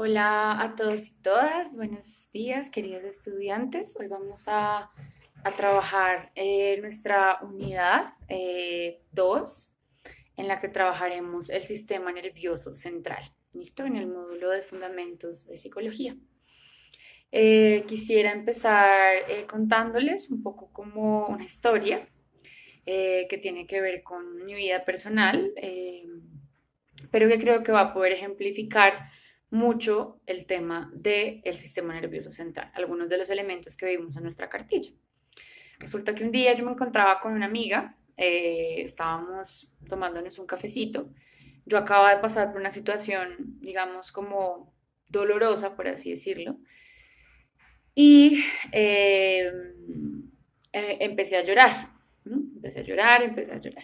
Hola a todos y todas, buenos días queridos estudiantes. Hoy vamos a trabajar nuestra unidad 2, en la que trabajaremos el sistema nervioso central. ¿Listo? En el módulo de fundamentos de psicología. Quisiera empezar contándoles un poco como una historia que tiene que ver con mi vida personal, pero que creo que va a poder ejemplificar mucho el tema del sistema nervioso central, algunos de los elementos que vimos en nuestra cartilla. Resulta que un día yo me encontraba con una amiga, estábamos tomándonos un cafecito, yo acababa de pasar por una situación, digamos, como dolorosa, por así decirlo, y empecé a llorar, ¿no? Empecé a llorar, empecé a llorar.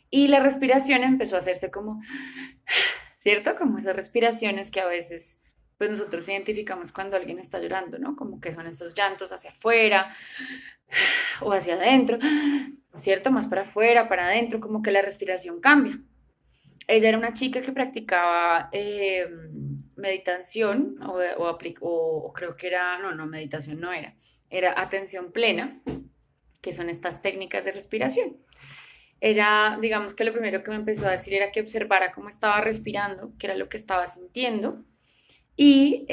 Y la respiración empezó a hacerse como, ¿cierto? Como esas respiraciones que a veces pues nosotros identificamos cuando alguien está llorando, ¿no? Como que son esos llantos hacia afuera o hacia adentro, ¿cierto? Más para afuera, para adentro, como que la respiración cambia. Ella era una chica que practicaba meditación o creo que era, no, meditación no era, era atención plena, que son estas técnicas de respiración. Ella, digamos que lo primero que me empezó a decir era que observara cómo estaba respirando, qué era lo que estaba sintiendo. Y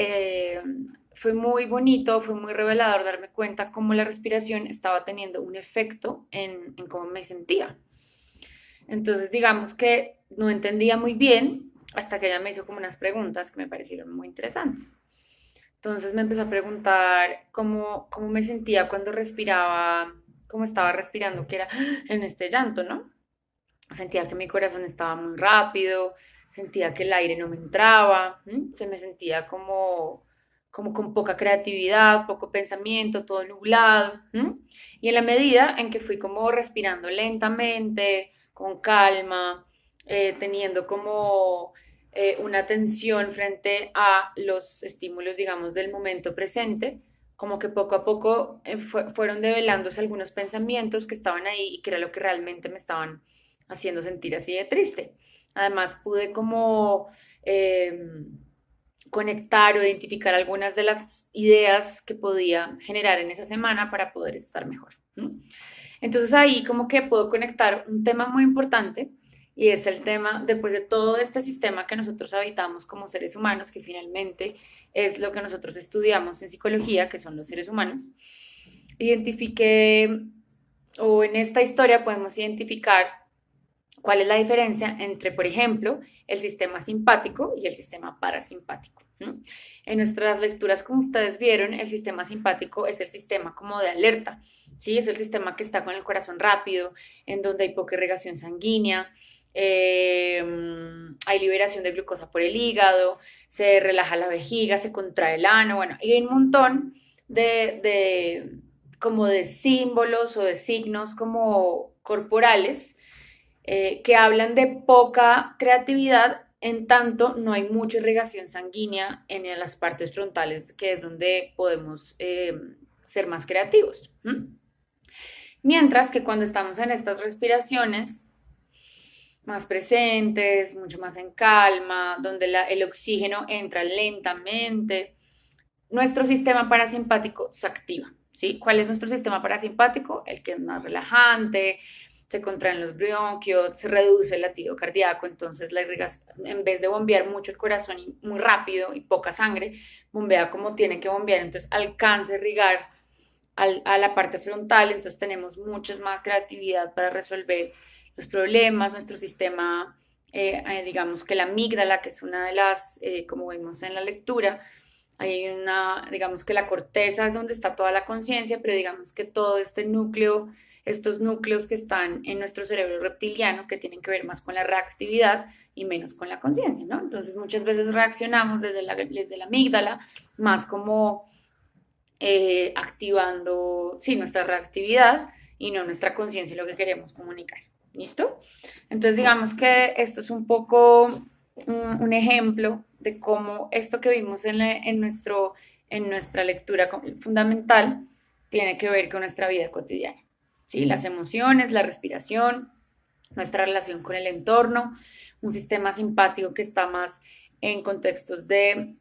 fue muy bonito, fue muy revelador darme cuenta cómo la respiración estaba teniendo un efecto en cómo me sentía. Entonces, digamos que no entendía muy bien hasta que ella me hizo como unas preguntas que me parecieron muy interesantes. Entonces me empezó a preguntar cómo me sentía cuando respiraba, cómo estaba respirando, que era en este llanto, ¿no? Sentía que mi corazón estaba muy rápido, sentía que el aire no me entraba, se me sentía como con poca creatividad, poco pensamiento, todo nublado. Y en la medida en que fui como respirando lentamente, con calma, teniendo como una atención frente a los estímulos, digamos, del momento presente, como que poco a poco fueron develándose algunos pensamientos que estaban ahí y que era lo que realmente me estaban haciendo sentir así de triste. Además pude como conectar o identificar algunas de las ideas que podía generar en esa semana para poder estar mejor. Entonces ahí como que puedo conectar un tema muy importante y es el tema, después de todo este sistema que nosotros habitamos como seres humanos, que finalmente es lo que nosotros estudiamos en psicología, que son los seres humanos, identifiqué, o en esta historia podemos identificar cuál es la diferencia entre, por ejemplo, el sistema simpático y el sistema parasimpático. En nuestras lecturas, como ustedes vieron, el sistema simpático es el sistema como de alerta, ¿sí? Es el sistema que está con el corazón rápido, en donde hay poca irrigación sanguínea, hay liberación de glucosa por el hígado, se relaja la vejiga, se contrae el ano, bueno, y hay un montón de como de símbolos o de signos como corporales que hablan de poca creatividad, en tanto no hay mucha irrigación sanguínea en las partes frontales, que es donde podemos ser más creativos. Mientras que cuando estamos en estas respiraciones más presentes, mucho más en calma, donde el oxígeno entra lentamente, nuestro sistema parasimpático se activa. ¿Sí? ¿Cuál es nuestro sistema parasimpático? El que es más relajante, se contraen los bronquios, se reduce el latido cardíaco, entonces la irrigación, en vez de bombear mucho el corazón y muy rápido y poca sangre, bombea como tiene que bombear, entonces alcanza a irrigar a la parte frontal, entonces tenemos mucha más creatividad para resolver los problemas, nuestro sistema, digamos que la amígdala, que es una de las, como vimos en la lectura, hay una, digamos que la corteza es donde está toda la conciencia, pero digamos que todo este núcleo, estos núcleos que están en nuestro cerebro reptiliano, que tienen que ver más con la reactividad y menos con la conciencia, ¿no? Entonces muchas veces reaccionamos desde la amígdala, más como activando, sí, nuestra reactividad y no nuestra conciencia y lo que queremos comunicar. ¿Listo? Entonces digamos que esto es un poco un ejemplo de cómo esto que vimos en nuestra lectura fundamental tiene que ver con nuestra vida cotidiana. ¿Sí? Las emociones, la respiración, nuestra relación con el entorno, un sistema simpático que está más en contextos de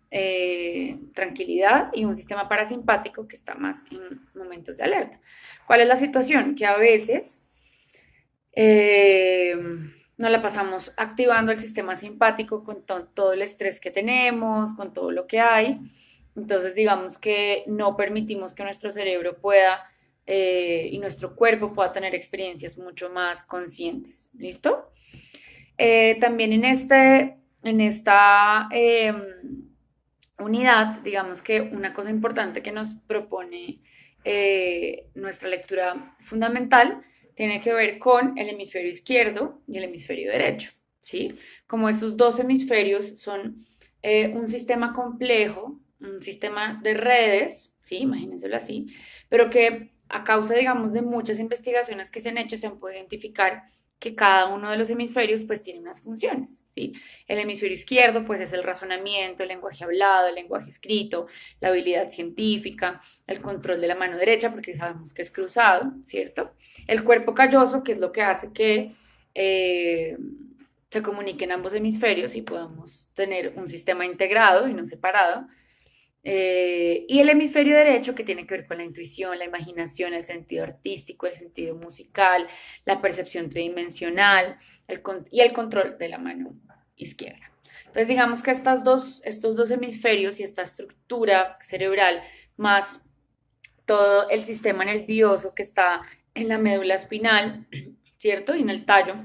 tranquilidad y un sistema parasimpático que está más en momentos de alerta. ¿Cuál es la situación? Que a veces eh, nos la pasamos activando el sistema simpático con todo el estrés que tenemos, con todo lo que hay. Entonces, digamos que no permitimos que nuestro cerebro pueda y nuestro cuerpo pueda tener experiencias mucho más conscientes. ¿Listo? También en esta unidad, digamos que una cosa importante que nos propone nuestra lectura fundamental tiene que ver con el hemisferio izquierdo y el hemisferio derecho, ¿sí? Como estos dos hemisferios son un sistema complejo, un sistema de redes, ¿sí? Imagínenselo así, pero que a causa, digamos, de muchas investigaciones que se han hecho, se han podido identificar que cada uno de los hemisferios pues tiene unas funciones, ¿sí? El hemisferio izquierdo pues es el razonamiento, el lenguaje hablado, el lenguaje escrito, la habilidad científica, el control de la mano derecha porque sabemos que es cruzado, ¿cierto? El cuerpo calloso, que es lo que hace que se comuniquen ambos hemisferios y podamos tener un sistema integrado y no separado. Y el hemisferio derecho, que tiene que ver con la intuición, la imaginación, el sentido artístico, el sentido musical, la percepción tridimensional y el control de la mano izquierda. Entonces, digamos que estos dos hemisferios y esta estructura cerebral, más todo el sistema nervioso que está en la médula espinal, ¿cierto? Y en el tallo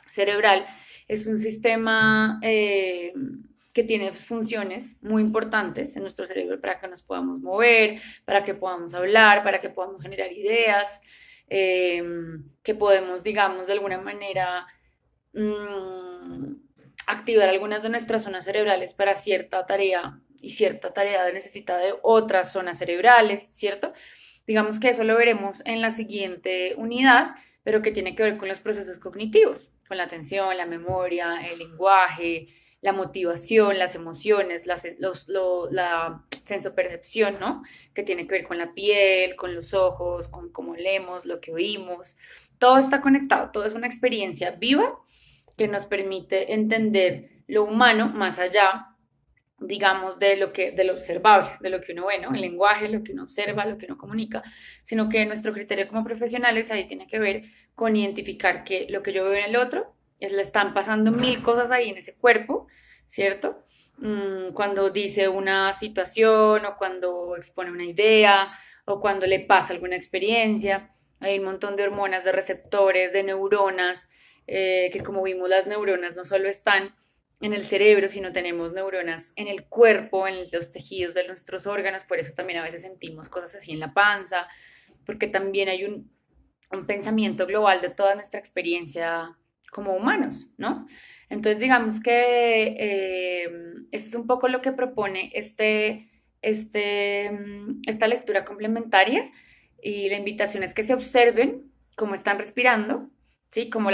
cerebral, es un sistema que tiene funciones muy importantes en nuestro cerebro para que nos podamos mover, para que podamos hablar, para que podamos generar ideas, eh, que podemos, digamos, de alguna manera mmm, activar algunas de nuestras zonas cerebrales para cierta tarea y cierta tarea necesita de otras zonas cerebrales, ¿cierto? Digamos que eso lo veremos en la siguiente unidad, pero que tiene que ver con los procesos cognitivos, con la atención, la memoria, el lenguaje, la motivación, las emociones, la sensopercepción, ¿no? Que tiene que ver con la piel, con los ojos, con cómo leemos, lo que oímos. Todo está conectado, todo es una experiencia viva que nos permite entender lo humano más allá, digamos, de lo observable, de lo que uno ve, ¿no? El lenguaje, lo que uno observa, lo que uno comunica, sino que nuestro criterio como profesionales ahí tiene que ver con identificar que lo que yo veo en el otro es le están pasando mil cosas ahí en ese cuerpo, ¿cierto? Cuando dice una situación o cuando expone una idea o cuando le pasa alguna experiencia. Hay un montón de hormonas, de receptores, de neuronas, que como vimos las neuronas no solo están en el cerebro, sino tenemos neuronas en el cuerpo, en los tejidos de nuestros órganos, por eso también a veces sentimos cosas así en la panza, porque también hay un pensamiento global de toda nuestra experiencia como humanos, ¿no? Entonces, digamos que esto es un poco lo que propone esta lectura complementaria y la invitación es que se observen cómo están respirando, ¿sí? Como,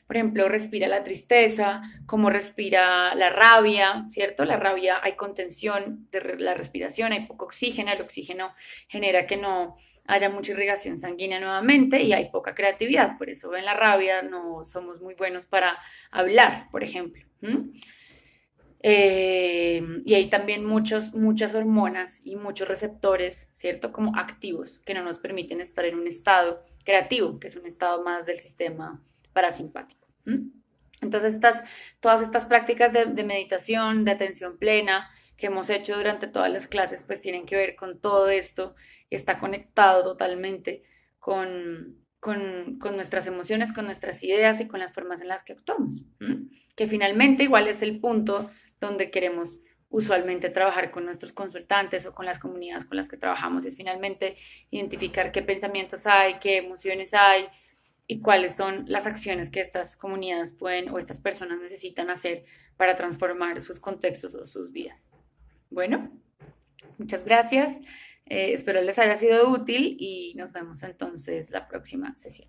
por ejemplo, respira la tristeza, cómo respira la rabia, ¿cierto? La rabia, hay contención de la respiración, hay poco oxígeno, el oxígeno genera que no haya mucha irrigación sanguínea nuevamente y hay poca creatividad, por eso en la rabia no somos muy buenos para hablar, por ejemplo. Y hay también muchas hormonas y muchos receptores, ¿cierto? Como activos que no nos permiten estar en un estado creativo, que es un estado más del sistema parasimpático. Entonces, todas estas prácticas de meditación, de atención plena que hemos hecho durante todas las clases, pues tienen que ver con todo esto, está conectado totalmente con nuestras emociones, con nuestras ideas y con las formas en las que actuamos. Que finalmente igual es el punto donde queremos usualmente trabajar con nuestros consultantes o con las comunidades con las que trabajamos, es finalmente identificar qué pensamientos hay, qué emociones hay y cuáles son las acciones que estas comunidades pueden o estas personas necesitan hacer para transformar sus contextos o sus vidas. Bueno, muchas gracias. Espero les haya sido útil y nos vemos entonces la próxima sesión.